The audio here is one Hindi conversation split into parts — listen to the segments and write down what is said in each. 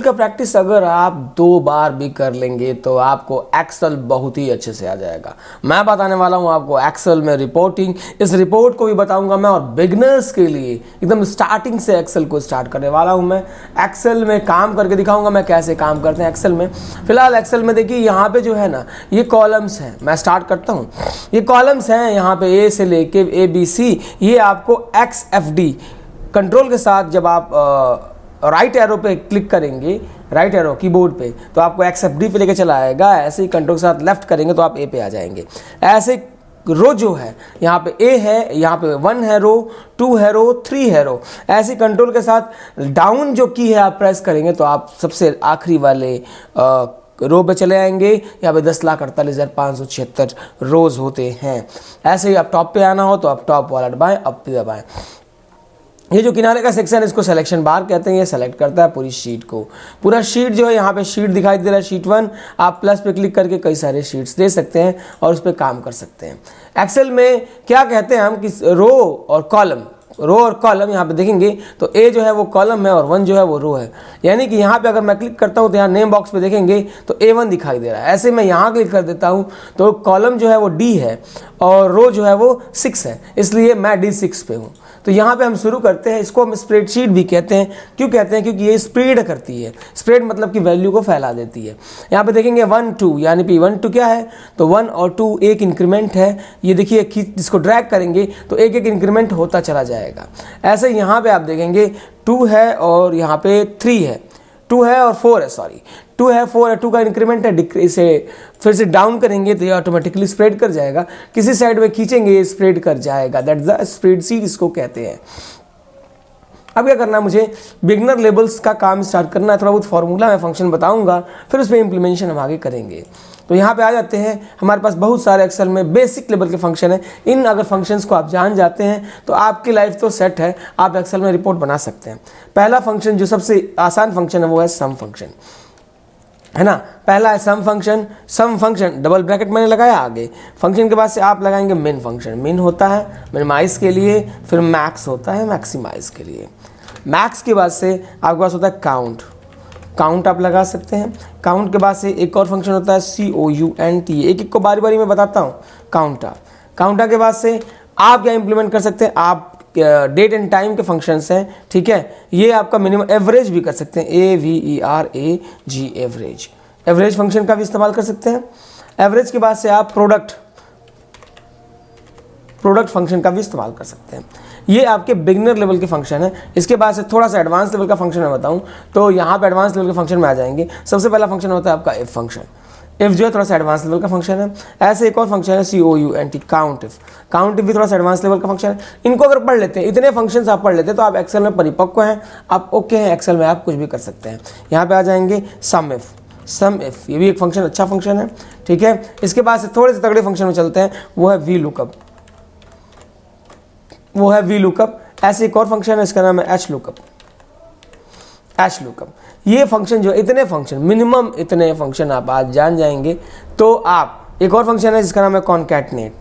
का प्रैक्टिस अगर आप 2 बार भी कर लेंगे तो आपको एक्सेल बहुत ही अच्छे से आ जाएगा। मैं बताने वाला हूं आपको एक्सेल में रिपोर्टिंग, इस रिपोर्ट को भी बताऊंगा मैं, और बिगनर्स के लिए एकदम स्टार्टिंग से एक्सेल को स्टार्ट करने वाला हूं मैं। एक्सेल में काम करके दिखाऊंगा मैं कैसे काम करते हैं एक्सेल में। फिलहाल एक्सेल में देखिए यहाँ पे जो है ना, ये कॉलम्स हैं। मैं स्टार्ट करता हूँ। ये कॉलम्स हैं यहाँ पे ए से लेके ABC। ये आपको XFD कंट्रोल के साथ जब आप राइट एरो पे क्लिक करेंगे, राइट एरो कीबोर्ड पे, तो आपको XFD पे लेके चला आएगा। ऐसे ही कंट्रोल के साथ लेफ्ट करेंगे तो आप ए पे आ जाएंगे। ऐसे रो जो है यहाँ पे ए है, यहाँ पे 1 है रो, 2 है रो, 3 है रो। ऐसे कंट्रोल के साथ डाउन जो की है आप प्रेस करेंगे तो आप सबसे आखिरी वाले रो पे चले आएंगे। यहाँ पे 10,48,576 रोज होते हैं। ऐसे ही आप टॉप पे आना हो तो आप टॉप वाला दबाएं, अप पे दबाएं। ये जो किनारे का सेक्शन है इसको सिलेक्शन बार कहते हैं। ये सेलेक्ट करता है पूरी शीट को। पूरा शीट जो है यहाँ पे शीट दिखाई दे रहा है, शीट 1। आप प्लस पे क्लिक करके कई सारे शीट्स दे सकते हैं और उस पर काम कर सकते हैं। एक्सेल में क्या कहते हैं हम कि रो और कॉलम, रो और कॉलम यहाँ पे देखेंगे तो ए जो है वो कॉलम है और 1 जो है वो रो है। यानी कि यहाँ पे अगर मैं क्लिक करता हूँ तो यहाँ नेम बॉक्स पे देखेंगे तो A1 दिखाई दे रहा है। ऐसे मैं यहाँ क्लिक कर देता हूँ तो कॉलम जो है वो D है और रो जो है वो 6 है, इसलिए मैं D6 पे हूँ। तो यहाँ पे हम शुरू करते हैं। इसको हम स्प्रेडशीट भी कहते हैं। क्यों कहते हैं? क्योंकि ये स्प्रेड करती है। स्प्रेड मतलब कि वैल्यू को फैला देती है। यहाँ पे देखेंगे 1 2, यानी कि 1 2 क्या है तो 1 और 2 एक इंक्रीमेंट है। ये देखिए इसको ड्रैग करेंगे तो एक एक इंक्रीमेंट होता चला जाएगा। ऐसे यहाँ पे आप देखेंगे 2 है और यहाँ पे 3 है, 2 है और 4 है, सॉरी 2 है 4 है, 2 का इंक्रीमेंट है। इसे फिर से डाउन करेंगे तो ये ऑटोमेटिकली स्प्रेड कर जाएगा। किसी साइड में खींचेंगे ये स्प्रेड कर जाएगा। दैट्स द स्प्रेडशीट इसको कहते हैं। अब क्या करना है मुझे, बिगनर लेवल्स का काम स्टार्ट करना है। थोड़ा बहुत फॉर्मूला मैं फंक्शन बताऊंगा, फिर उस पर इम्प्लीमेंटेशन हम आगे करेंगे। तो यहाँ पे आ जाते हैं। हमारे पास बहुत सारे एक्सेल में बेसिक लेवल के फंक्शन है। इन अगर फंक्शंस को आप जान जाते हैं तो आपकी लाइफ तो सेट है, आप एक्सेल में रिपोर्ट बना सकते हैं। पहला फंक्शन जो सबसे आसान फंक्शन है वो है सम फंक्शन, है ना। पहला है सम फंक्शन। सम फंक्शन डबल ब्रैकेट मैंने लगाया, आगे फंक्शन के बाद से आप लगाएंगे मिन फंक्शन। मिन होता है मिनिमाइज के लिए, फिर मैक्स होता है मैक्सिमाइज के लिए। मैक्स के बाद से आपके पास होता है काउंट। काउंट आप लगा सकते हैं। काउंट के बाद से एक और फंक्शन होता है COUNT। एक एक को बारी बारी में बताता हूँ। काउंटा, काउंटा के बाद से आप क्या इंप्लीमेंट कर सकते हैं, आप डेट एंड टाइम के फंक्शंस हैं, ठीक है। ये आपका मिनिमम एवरेज भी कर सकते हैं, AVERAG एवरेज। एवरेज फंक्शन का भी इस्तेमाल कर सकते हैं। एवरेज के बाद से आप प्रोडक्ट फंक्शन का भी इस्तेमाल कर सकते हैं। ये आपके बिगनर लेवल के फंक्शन है। इसके बाद से थोड़ा सा एडवांस लेवल का फंक्शन मैं बताऊं तो यहाँ पे एडवांस लेवल के फंक्शन में आ जाएंगे। सबसे पहला फंक्शन होता है आपका इफ फंक्शन। इफ जो है थोड़ा सा एडवांस लेवल का फंक्शन है। ऐसे एक और फंक्शन है COUNT, count if. Count if भी थोड़ा सा एडवांस लेवल का फंक्शन है। इनको अगर पढ़ लेते हैं, इतने फंक्शंस आप पढ़ लेते हैं तो आप एक्सेल में परिपक्व हैं, आप ओके हैं। एक्सेल में आप कुछ भी कर सकते हैं। यहाँ पे आ जाएंगे सम इफ। सम इफ ये भी एक फंक्शन, अच्छा फंक्शन है, ठीक है। इसके बाद से थोड़े से तगड़े फंक्शन में चलते हैं, वो है वी लुकअप। वो है वी लुकअप। ऐसे एक और फंक्शन है, इसका नाम है एच लुकअप। एच लुकअप ये फंक्शन जो इतने फंक्शन, मिनिमम इतने फंक्शन आप आज जान जाएंगे तो आप, एक और फंक्शन है जिसका नाम है कॉनकैटनेट।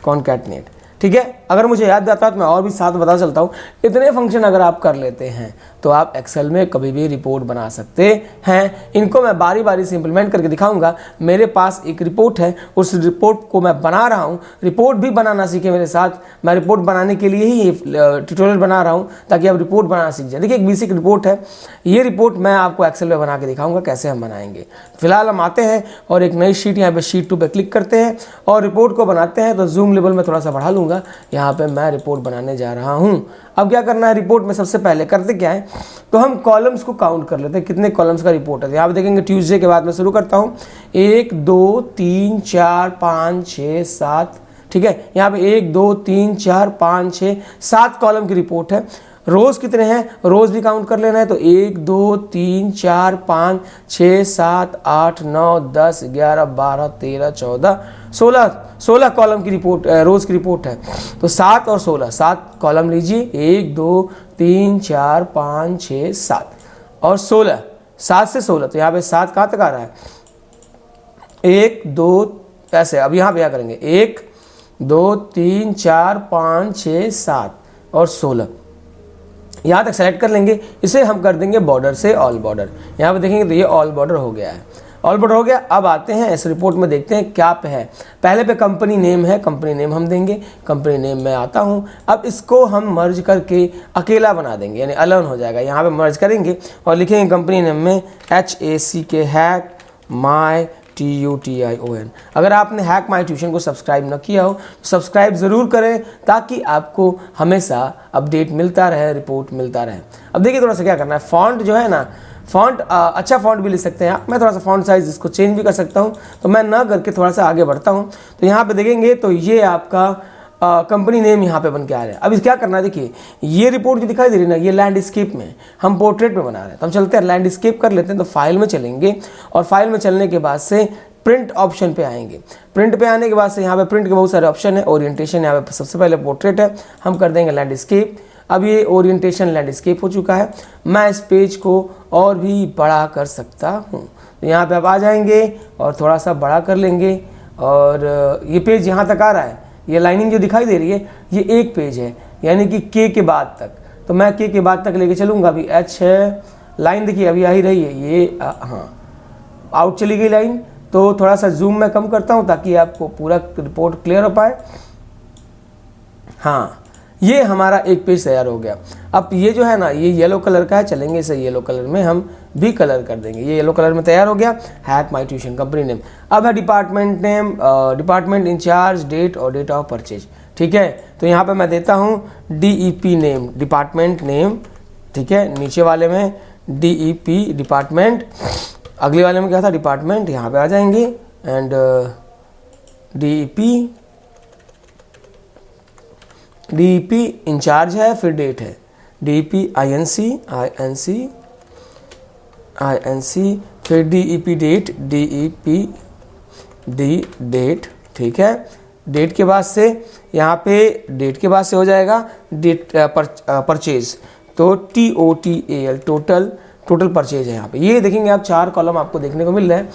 कॉनकैटनेट, ठीक है। अगर मुझे याद आता है तो मैं और भी साथ बता चलता हूँ। इतने फंक्शन अगर आप कर लेते हैं तो आप एक्सेल में कभी भी रिपोर्ट बना सकते हैं। इनको मैं बारी बारी से इंप्लीमेंट करके दिखाऊंगा। मेरे पास एक रिपोर्ट है, उस रिपोर्ट को मैं बना रहा हूँ। रिपोर्ट भी बनाना सीखे मेरे साथ। मैं रिपोर्ट बनाने के लिए ही ये ट्यूटोरियल बना रहा हूँ ताकि आप रिपोर्ट बनाना सीख जाए। देखिए एक बेसिक रिपोर्ट है। ये रिपोर्ट मैं आपको एक्सेल में बना के दिखाऊंगा कैसे हम बनाएंगे। फिलहाल हम आते हैं और एक नई शीट, यहाँ पे शीट 2 पे क्लिक करते हैं और रिपोर्ट को बनाते हैं। तो जूम लेवल में थोड़ा सा बढ़ा लूँगा। यहाँ पे मैं रिपोर्ट बनाने जा रहा हूँ। अब क्या करना है, रिपोर्ट में सबसे पहले करते क्या है तो हम कॉलम्स को काउंट कर लेते हैं, कितने कॉलम्स का रिपोर्ट है। यहाँ पे देखेंगे ट्यूसडे के बाद मैं शुरू करता हूँ। 1 2 3 4 5 6 7, ठीक है। यहाँ पे 1 2 3 4 5 6 7 कॉलम की रिपोर्ट है। रोज कितने हैं, रोज भी काउंट कर लेना है। तो 1 2 3 4 5 6 7 8 9 10 11 12 13 14 16 कॉलम की रिपोर्ट, रोज की रिपोर्ट है। तो 7 और 16, 7 कॉलम लीजिए। 1 2 3 4 5 6 7 और 16, 7 से 16। तो यहाँ पे 7 कहाँ तक आ रहा है, 1 2 ऐसे। अब यहाँ पे क्या करेंगे, 1 2 3 4 5 6 7 और 16। यहाँ तक सेलेक्ट कर लेंगे, इसे हम कर देंगे बॉर्डर से ऑल बॉर्डर। यहाँ पे देखेंगे तो ये ऑल बॉर्डर हो गया है, ऑल बॉर्डर हो गया। अब आते हैं इस रिपोर्ट में, देखते हैं क्या पे है। पहले पे कंपनी नेम है, कंपनी नेम हम देंगे, कंपनी नेम में आता हूँ। अब इसको हम मर्ज करके अकेला बना देंगे, यानी अलोन हो जाएगा। यहाँ पे मर्ज करेंगे और लिखेंगे कंपनी नेम में HACK हैक माई TUTION। अगर आपने हैक माई ट्यूशन को सब्सक्राइब न किया हो तो सब्सक्राइब ज़रूर करें, ताकि आपको हमेशा अपडेट मिलता रहे, रिपोर्ट मिलता रहे। अब देखिए थोड़ा सा क्या करना है, फॉन्ट जो है ना, फॉन्ट अच्छा फॉन्ट भी लिख सकते हैं आप। मैं थोड़ा सा फॉन्ट साइज़ इसको चेंज भी कर सकता हूँ, तो मैं ना करके थोड़ा सा आगे बढ़ता हूँ। तो यहाँ पे देखेंगे तो ये आपका कंपनी नेम यहाँ पे बन के आ रहा है। अब इस क्या करना है, देखिए ये रिपोर्ट जो दिखाई दे रही है ना, ये लैंडस्केप में, हम पोर्ट्रेट में बना रहे हैं। तो हम चलते हैं लैंडस्केप कर लेते हैं। तो फाइल में चलेंगे और फाइल में चलने के बाद से प्रिंट ऑप्शन पे आएंगे। प्रिंट पे आने के बाद से यहाँ पे प्रिंट के बहुत सारे ऑप्शन है। ओरिएंटेशन यहाँ पे सबसे पहले पोर्ट्रेट है, हम कर देंगे लैंडस्केप। अब ये ओरिएंटेशन लैंडस्केप हो चुका है। मैं इस पेज को और भी बड़ा कर सकता हूँ, तो यहाँ पे आप आ जाएंगे और थोड़ा सा बड़ा कर लेंगे। और ये पेज यहाँ तक आ रहा है, ये लाइनिंग जो दिखाई दे रही है ये एक पेज है, यानी कि के के बाद तक। तो मैं के बाद तक लेके चलूँगा। अभी H है, लाइन देखिए अभी आ ही रही है ये, हाँ आउट चली गई लाइन। तो थोड़ा सा जूम मैं कम करता हूँ ताकि आपको पूरा रिपोर्ट क्लियर हो पाए। हाँ, ये हमारा एक पेज तैयार हो गया। अब ये जो है ना, ये येलो कलर का है, चलेंगे इसे येलो कलर में हम भी कलर कर देंगे। ये येलो कलर में तैयार हो गया, hack my tuition company name. अब है department name, department incharge, date और डेट ऑफ परचेज। ठीक है, तो यहाँ पे मैं देता हूँ DEP नेम, डिपार्टमेंट नेम। ठीक है, नीचे वाले में DEP डिपार्टमेंट, अगले वाले में क्या था डिपार्टमेंट, यहाँ पे आ जाएंगे एंड DEP इंचार्ज है, फिर डेट है DEP INC, फिर DEP डेट। ठीक है, डेट के बाद से यहाँ पे डेट के बाद से हो जाएगा डेट परचेज, तो TOTAL टोटल परचेज है यहाँ पे। ये देखेंगे आप 4 कॉलम आपको देखने को मिल रहे हैं।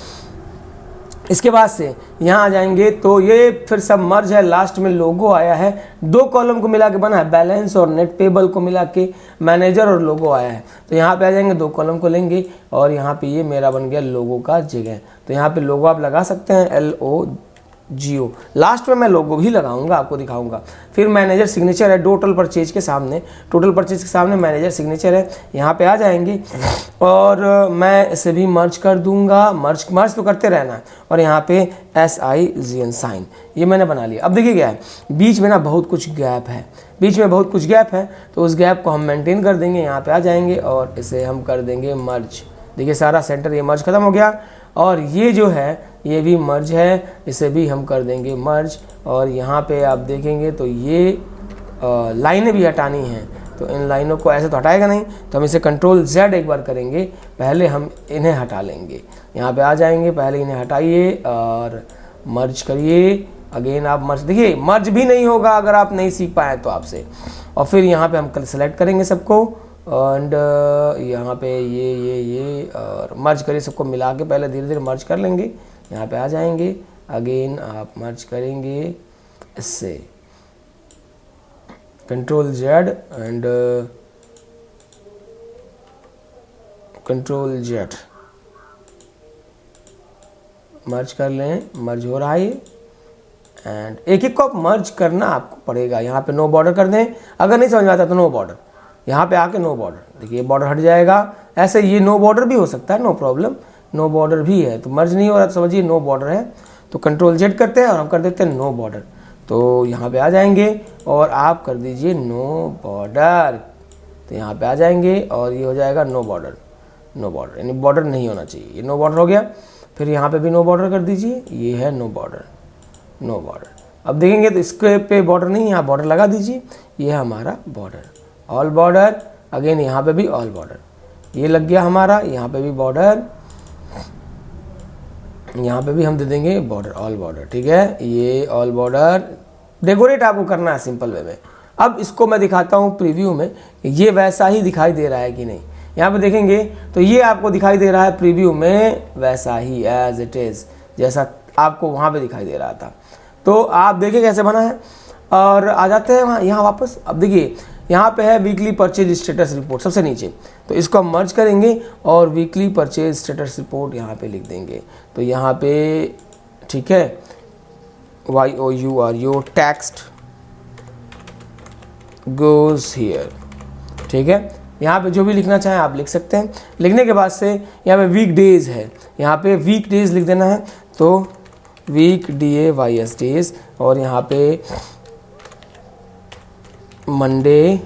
इसके बाद से यहाँ आ जाएंगे तो ये फिर सब मर्ज है, लास्ट में लोगो आया है, 2 कॉलम को मिला के बना है, बैलेंस और नेट पेबल को मिला के मैनेजर और लोगो आया है। तो यहाँ पे आ जाएंगे, 2 कॉलम को लेंगे और यहाँ पे ये मेरा बन गया लोगो का जगह। तो यहाँ पे लोगो आप लगा सकते हैं LOGO, लास्ट में मैं लोगो भी लगाऊंगा, आपको दिखाऊंगा। फिर मैनेजर सिग्नेचर है टोटल परचेज के सामने, टोटल परचेज के सामने मैनेजर सिग्नेचर है। यहाँ पे आ जाएंगे और मैं इसे भी मर्ज कर दूंगा, मर्ज तो करते रहना है। और यहाँ पे SIGN साइन, ये मैंने बना लिया। अब देखिए क्या है, बीच में ना बहुत कुछ गैप है, बीच में बहुत कुछ गैप है, तो उस गैप को हम मेंटेन कर देंगे। यहाँ पे आ जाएंगे और इसे हम कर देंगे मर्ज। देखिए सारा सेंटर ये मर्ज खत्म हो गया। और ये जो है ये भी मर्ज है, इसे भी हम कर देंगे मर्ज। और यहाँ पे आप देखेंगे तो ये लाइनें भी हटानी हैं, तो इन लाइनों को ऐसे तो हटाएगा नहीं, तो हम इसे Ctrl Z एक बार करेंगे। पहले हम इन्हें हटा लेंगे, यहाँ पे आ जाएंगे, पहले इन्हें हटाइए और मर्ज करिए। अगेन आप मर्ज, देखिए मर्ज भी नहीं होगा अगर आप नहीं सीख पाए तो आपसे। और फिर यहाँ पे हम कल सेलेक्ट करेंगे सबको एंड यहाँ पे ये और मर्ज करिए सबको मिला के, पहले धीरे धीरे मर्ज कर लेंगे। यहाँ पे आ जाएंगे, अगेन आप मर्ज करेंगे इससे Ctrl Z and Ctrl Z, मर्ज कर लें, मर्ज हो रहा है। एंड एक एक को आप मर्ज करना आपको पड़ेगा। यहाँ पे नो बॉर्डर कर दें, अगर नहीं समझ में आता तो नो बॉर्डर, यहाँ पे आके नो बॉर्डर, देखिए बॉर्डर हट जाएगा। ऐसे ये नो बॉर्डर भी हो सकता है, नो प्रॉब्लम, नो बॉर्डर भी है। तो मर्ज नहीं हो रहा तो समझिए नो बॉर्डर है, तो Ctrl Z करते हैं और हम कर देते हैं नो बॉर्डर। तो यहाँ पे आ जाएंगे और आप कर दीजिए नो बॉर्डर, तो यहाँ पे आ जाएंगे और ये हो जाएगा नो बॉर्डर, नो बॉर्डर, यानी बॉर्डर नहीं होना चाहिए, ये नो बॉर्डर हो गया। फिर यहाँ पे भी नो बॉर्डर कर दीजिए, ये है नो बॉर्डर, नो बॉर्डर। अब देखेंगे तो इसके पे बॉर्डर नहीं, यहाँ बॉर्डर लगा दीजिए, ये है हमारा बॉर्डर, ऑल बॉर्डर। अगेन यहाँ पे भी ऑल बॉर्डर, ये लग गया हमारा, यहाँ पे भी बॉर्डर, यहाँ पे भी हम दे देंगे बॉर्डर, ऑल बॉर्डर। ठीक है, ये ऑल बॉर्डर डेकोरेट आपको करना है सिंपल वे में। अब इसको मैं दिखाता हूँ प्रीव्यू में, ये वैसा ही दिखाई दे रहा है कि नहीं। यहाँ पे देखेंगे तो ये आपको दिखाई दे रहा है प्रीव्यू में वैसा ही एज इट इज़, जैसा आपको वहाँ पे दिखाई दे रहा था। तो आप देखिए कैसे बना है। और आ जाते हैं यहाँ वापस। अब देखिए यहाँ पे है वीकली परचेज स्टेटस रिपोर्ट सबसे नीचे, तो इसको हम मर्ज करेंगे और वीकली परचेज स्टेटस रिपोर्ट यहाँ पे लिख देंगे। तो यहाँ पे ठीक है, YOUR टेक्स्ट गोज हियर, ठीक है। यहाँ पे जो भी लिखना चाहें आप लिख सकते हैं। लिखने के बाद से यहाँ पे वीक डेज है, यहाँ पे वीक डेज लिख देना है, तो वीक DAYS डेज, और यहाँ पे मंडे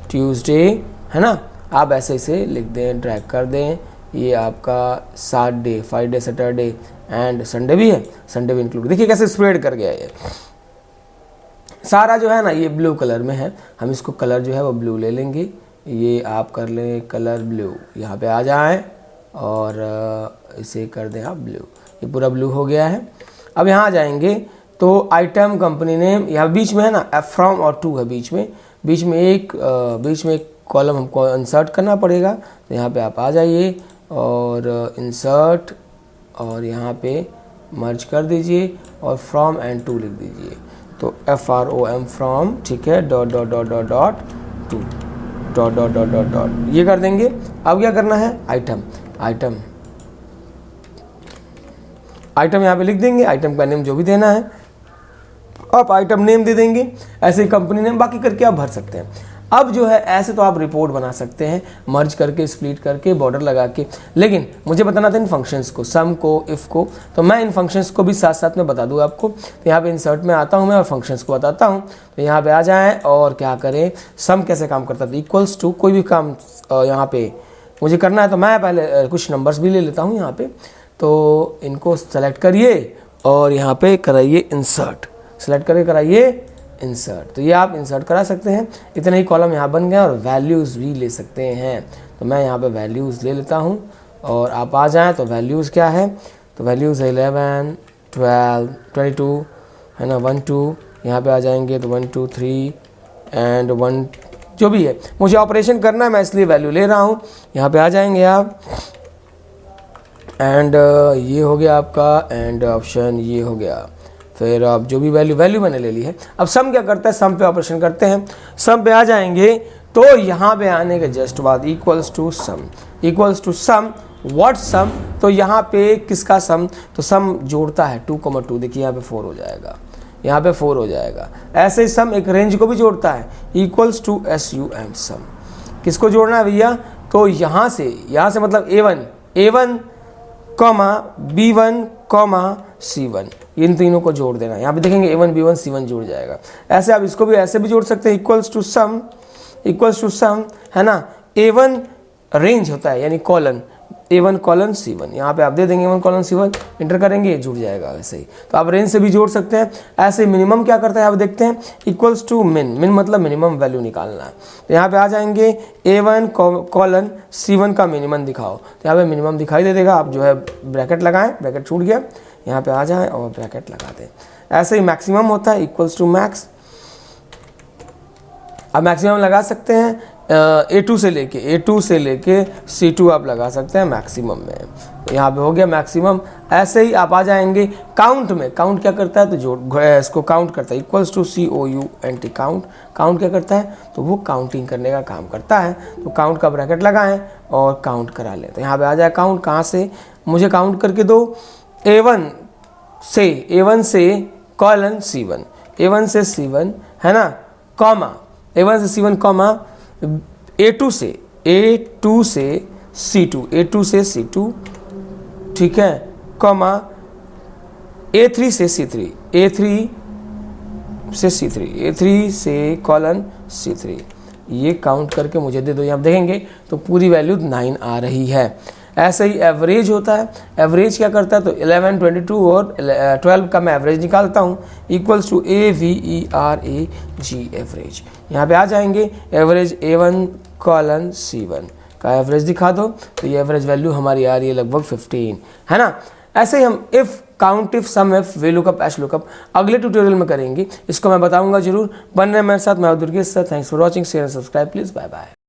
ट्यूसडे, है ना। आप ऐसे इसे लिख दें, ड्रैग कर दें। ये आपका 7 day, 5 day Saturday and Sunday भी है, संडे भी इंक्लूड। देखिए कैसे स्प्रेड कर गया ये सारा जो है ना, ये ब्लू कलर में है। हम इसको कलर जो है वो ब्लू ले लेंगे। ये आप कर लें कलर ब्लू, यहाँ पे आ जाएं और इसे कर दें आप ब्लू। ये पूरा ब्लू हो गया है। अब यहाँ आ जाएंगे तो आइटम कंपनी नेम, यहाँ बीच में है ना फ्रॉम और टू है, बीच में एक कॉलम हमको इंसर्ट करना पड़ेगा। तो यहाँ पे आप आ जाइए और इंसर्ट, और यहाँ पे मर्ज कर दीजिए और फ्रॉम एंड टू लिख दीजिए। तो FROM फ्रॉम, ठीक है, dot dot dot dot dot to, dot dot dot dot dot, ये कर देंगे। अब क्या करना है, आइटम यहाँ पे लिख देंगे। आइटम का नेम जो भी देना है आप आइटम नेम दे देंगे, ऐसे ही कंपनी नेम, बाकी करके आप भर सकते हैं। अब जो है ऐसे तो आप रिपोर्ट बना सकते हैं मर्ज करके, स्प्लिट करके, बॉर्डर लगा के, लेकिन मुझे बताना था इन फंक्शंस को, सम को, इफ़ को, तो मैं इन फंक्शंस को भी साथ साथ में बता दूँ आपको। तो यहाँ पे इंसर्ट में आता हूँ मैं और फंक्शंस को बताता हूँ। तो यहाँ पे आ जाएँ और क्या करें, सम कैसे काम करता था, इक्वल्स टू, कोई भी काम यहाँ पे मुझे करना है तो मैं पहले कुछ नंबर्स भी ले लेता हूँ यहाँ पे। तो इनको सेलेक्ट करिए और यहाँ पे कराइए इंसर्ट, सेलेक्ट करके कराइए इंसर्ट। तो ये आप इंसर्ट करा सकते हैं। इतने ही कॉलम यहाँ बन गए और वैल्यूज़ भी ले सकते हैं। तो मैं यहाँ पे वैल्यूज़ ले लेता हूँ और आप आ जाएँ तो वैल्यूज़ क्या है, तो वैल्यूज़ है 11, 12, 22, है ना, 1 2, यहाँ पे आ जाएंगे तो 1 2 3 एंड 1 जो भी है। मुझे ऑपरेशन करना है, मैं इसलिए वैल्यू ले रहा हूँ। यहाँ पे आ जाएंगे आप एंड ये हो गया आपका, एंड ऑप्शन ये हो गया। फिर आप जो भी वैल्यू मैंने ले ली है। अब सम क्या करता है, सम पे ऑपरेशन करते हैं। सम पे आ जाएंगे तो यहाँ पे आने के जस्ट बाद इक्वल्स टू सम, व्हाट सम, तो यहाँ पे किसका सम, तो सम जोड़ता है 2,2, देखिए यहाँ पे 4 हो जाएगा, यहाँ पे 4 हो जाएगा। ऐसे ही सम एक रेंज को भी जोड़ता है, इक्वल्स टू SUM सम। किसको जोड़ना है भैया, तो यहाँ से मतलब A1 comma B1 comma C1, इन तीनों को जोड़ देना। यहाँ पे देखेंगे A1 B1 C1 जुड़ जाएगा। ऐसे आप इसको भी ऐसे भी जोड़ सकते हैं, इक्वल्स टू सम, है ना। A1 रेंज होता है यानी कॉलन, A1 कॉलन C1, यहाँ पे आप दे देंगे A1 कॉलन C1, इंटर करेंगे, ये जुड़ जाएगा। वैसे ही तो आप रेंज से भी जोड़ सकते हैं। ऐसे मिनिमम क्या करता है आप देखते हैं, इक्वल्स टू मिन मतलब मिनिमम वैल्यू निकालना है। तो यहाँ पे आ जाएंगे A1 कॉलन C1 का मिनिमम दिखाओ, तो यहाँ पे मिनिमम दिखाई दे देगा। आप जो है ब्रैकेट लगाएं, ब्रैकेट छूट गया, यहाँ पे आ जाएं और ब्रैकेट लगा दें। ऐसे ही मैक्सिमम होता है, इक्वल्स टू मैक्स। अब मैक्सिमम लगा सकते हैं A2 से लेके C2 आप लगा सकते हैं मैक्सिमम में। तो यहाँ पे हो गया मैक्सिमम। ऐसे ही आप आ जाएंगे काउंट में। काउंट क्या करता है, तो इसको काउंट करता है, इक्वल्स टू COUNT काउंट क्या करता है, तो वो काउंटिंग करने का काम करता है। तो काउंट का ब्रैकेट लगाएं और काउंट करा लें। तो यहाँ पे आ जाए काउंट, कहाँ से, मुझे काउंट करके दो, A1 से कॉलन C1, A1 से C1, है ना, कॉमा A1 से C1 कॉमा A2 से C2, ठीक है, कॉमा A3 से कॉलन C3। ये काउंट करके मुझे दे दो। यहाँ देखेंगे तो पूरी वैल्यू 9 आ रही है। ऐसे ही एवरेज होता है। एवरेज क्या करता है, तो 11, 22 और 12 का मैं एवरेज निकालता हूँ, इक्वल्स टू AVERAG एवरेज। यहाँ पे आ जाएंगे एवरेज A1 कॉलन C1 का एवरेज दिखा दो, तो ये एवरेज वैल्यू हमारी आ रही है लगभग 15, है ना। ऐसे ही हम if, count if, sum if, vlookup, hlookup अगले ट्यूटोरियल में करेंगे। इसको मैं बताऊंगा जरूर। बन रहे मेरे साथ, मैं Durgesh sir. Thanks for watching, share and subscribe please. Bye bye.